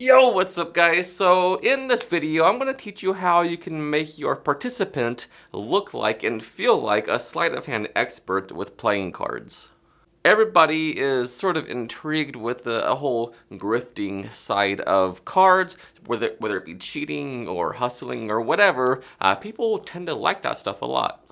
Yo, what's up guys? So in this video, I'm going to teach you how you can make your participant look like and feel like a sleight of hand expert with playing cards. Everybody is sort of intrigued with the whole grifting side of cards, whether it be cheating or hustling or whatever. People tend to like that stuff a lot.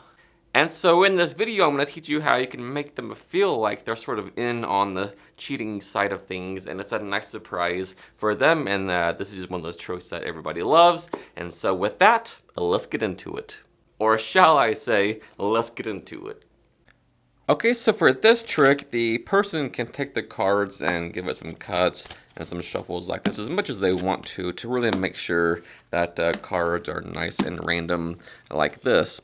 And so in this video, I'm going to teach you how you can make them feel like they're sort of in on the cheating side of things, and it's a nice surprise for them, and this is just one of those tricks that everybody loves. And so with that, let's get into it. Or shall I say, let's get into it. Okay, so for this trick, the person can take the cards and give it some cuts and some shuffles like this as much as they want to really make sure that cards are nice and random like this.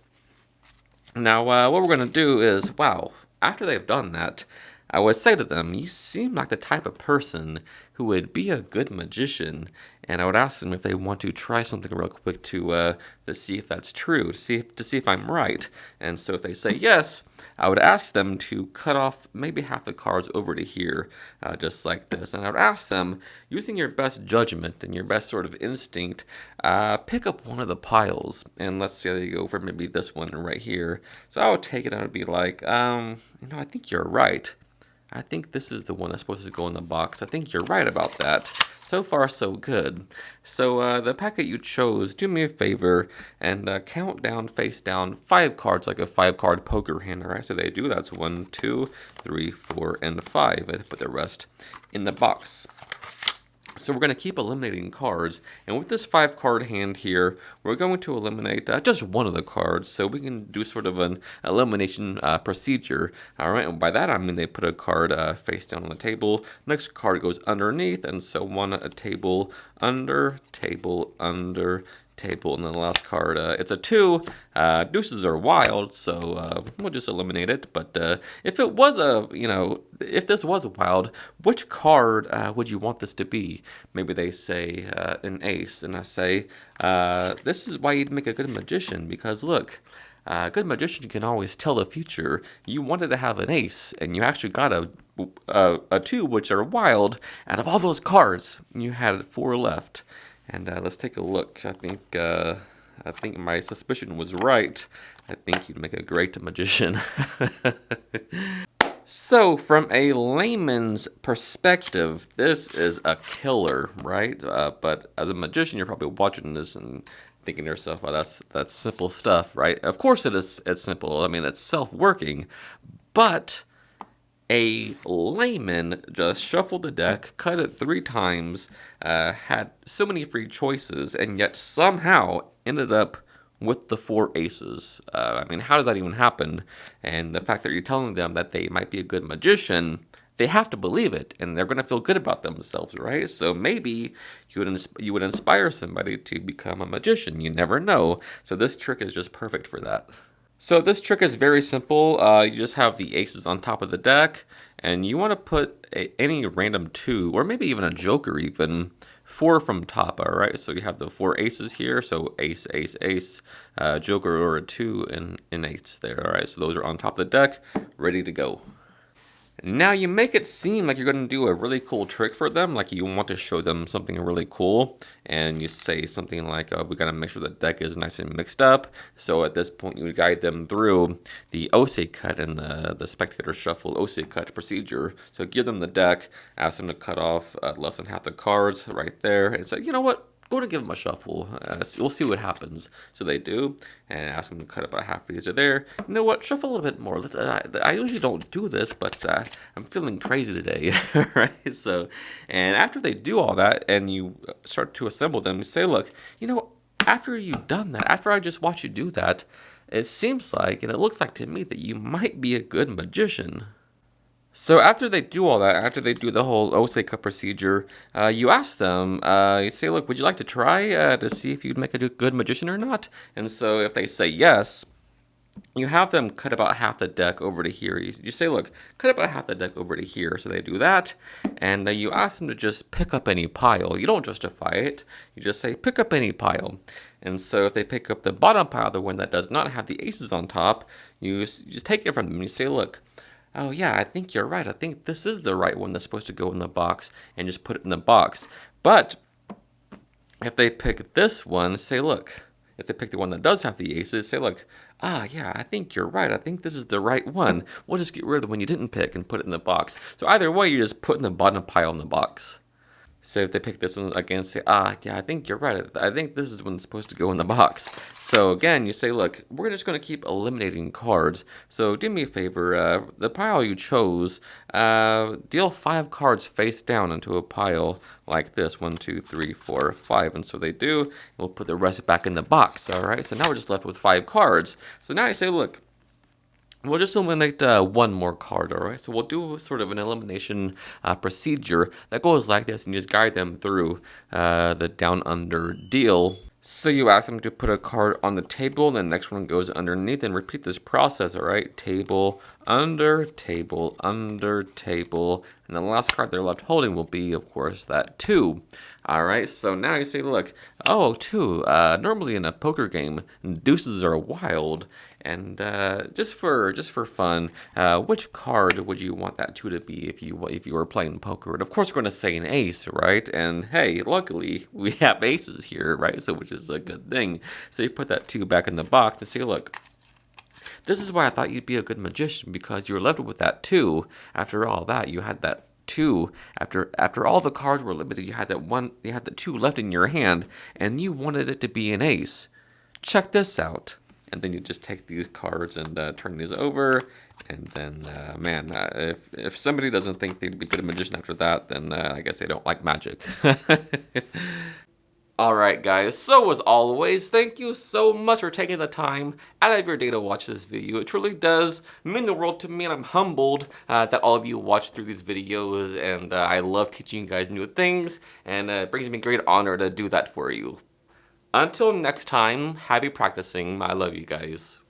Now, what we're going to do is, after they've done that, I would say to them, you seem like the type of person who would be a good magician, and I would ask them if they want to try something real quick to see if that's true, to see if I'm right. And so if they say yes, I would ask them to cut off maybe half the cards over to here, just like this. And I would ask them, using your best judgment and your best sort of instinct, pick up one of the piles. And let's say they go for maybe this one right here. So I would take it and I would be like, I think you're right. I think this is the one that's supposed to go in the box. I think you're right about that. So far, so good. So the packet you chose, do me a favor and count down, face down, 5 cards like a 5-card poker hand. All right, so they do. That's 1, 2, 3, 4, and 5. I put the rest in the box. So we're going to keep eliminating cards, and with this 5-card hand here, we're going to eliminate just one of the cards, so we can do sort of an elimination procedure. All right, and by that I mean they put a card face down on the table, next card goes underneath, and so one a table, under, table, under, table, and then the last card, it's a 2. Deuces are wild, so we'll just eliminate it. But if it was if this was wild, which card would you want this to be? Maybe they say an ace, and I say, this is why you'd make a good magician, because look, a good magician can always tell the future. You wanted to have an ace, and you actually got a 2, which are wild. Out of all those cards, you had 4 left. And let's take a look. I think my suspicion was right. I think you'd make a great magician. So, from a layman's perspective, this is a killer, right? But as a magician, you're probably watching this and thinking to yourself, "Well, that's simple stuff, right?" Of course, it is. It's simple. I mean, it's self-working, but a layman just shuffled the deck, cut it 3 times, had so many free choices, and yet somehow ended up with the 4 aces. I mean, how does that even happen? And the fact that you're telling them that they might be a good magician, they have to believe it, and they're going to feel good about themselves, right? So maybe you would inspire somebody to become a magician. You never know. So this trick is just perfect for that. So this trick is very simple. You just have the aces on top of the deck, and you want to put any random 2, or maybe even a joker even, 4 from top, all right? So you have the 4 aces here, so ace, ace, ace, joker or a 2, and an ace there, all right? So those are on top of the deck, ready to go. Now you make it seem like you're going to do a really cool trick for them, like you want to show them something really cool, and you say something like, we got to make sure the deck is nice and mixed up. So at this point you would guide them through the Ose cut and the Spectator shuffle Ose cut procedure. So give them the deck, ask them to cut off less than half the cards right there, and say, you know what? Go to give them a shuffle. We'll see what happens. So they do, and ask them to cut about half of these are there. You know what? Shuffle a little bit more. I usually don't do this, but I'm feeling crazy today, right? So, and after they do all that, and you start to assemble them, you say, look, after you've done that, after I just watched you do that, it seems like, and it looks like to me that you might be a good magician. So after they do all that, after they do the whole Osaka procedure, you ask them, you say, look, would you like to try to see if you'd make a good magician or not? And so if they say yes, you have them cut about half the deck over to here. You say, look, cut about half the deck over to here. So they do that, and you ask them to just pick up any pile. You don't justify it. You just say, pick up any pile. And so if they pick up the bottom pile, the one that does not have the aces on top, you just take it from them and you say, look, oh yeah, I think you're right. I think this is the right one that's supposed to go in the box, and just put it in the box. But If they pick this one, say, look. If they pick the one that does have the aces, say, look, yeah, I think you're right. I think this is the right one. We'll just get rid of the one you didn't pick and put it in the box. So either way, you're just putting the bottom pile in the box. So if they pick this one again, say, yeah, I think you're right. I think this is what's supposed to go in the box. So again, you say, look, we're just going to keep eliminating cards. So do me a favor, the pile you chose, deal 5 cards face down into a pile like this. 1, 2, 3, 4, 5. And so they do. We'll put the rest back in the box. All right. So now we're just left with 5 cards. So now you say, look, we'll just eliminate one more card, all right? So we'll do sort of an elimination procedure that goes like this, and you just guide them through the down-under deal. So you ask them to put a card on the table, and the next one goes underneath, and repeat this process, all right? Table, under, table, under, table, and the last card they're left holding will be, of course, that 2. All right, so now you say, look, 2. Normally in a poker game, deuces are wild, and just for fun, which card would you want that 2 to be if you were playing poker? And of course, we're going to say an ace, right? And hey, luckily we have aces here, right? So which is a good thing. So you put that 2 back in the box and say, look. This is why I thought you'd be a good magician, because you were left with that 2. After all that, you had that 2. After all the cards were limited, you had the 2 left in your hand, and you wanted it to be an ace. Check this out. And then you just take these cards and turn these over, and then if somebody doesn't think they'd be a good magician after that, then I guess they don't like magic. Alright guys, so as always, thank you so much for taking the time out of your day to watch this video. It truly does mean the world to me, and I'm humbled that all of you watch through these videos, and I love teaching you guys new things, and it brings me great honor to do that for you. Until next time, happy practicing. I love you guys.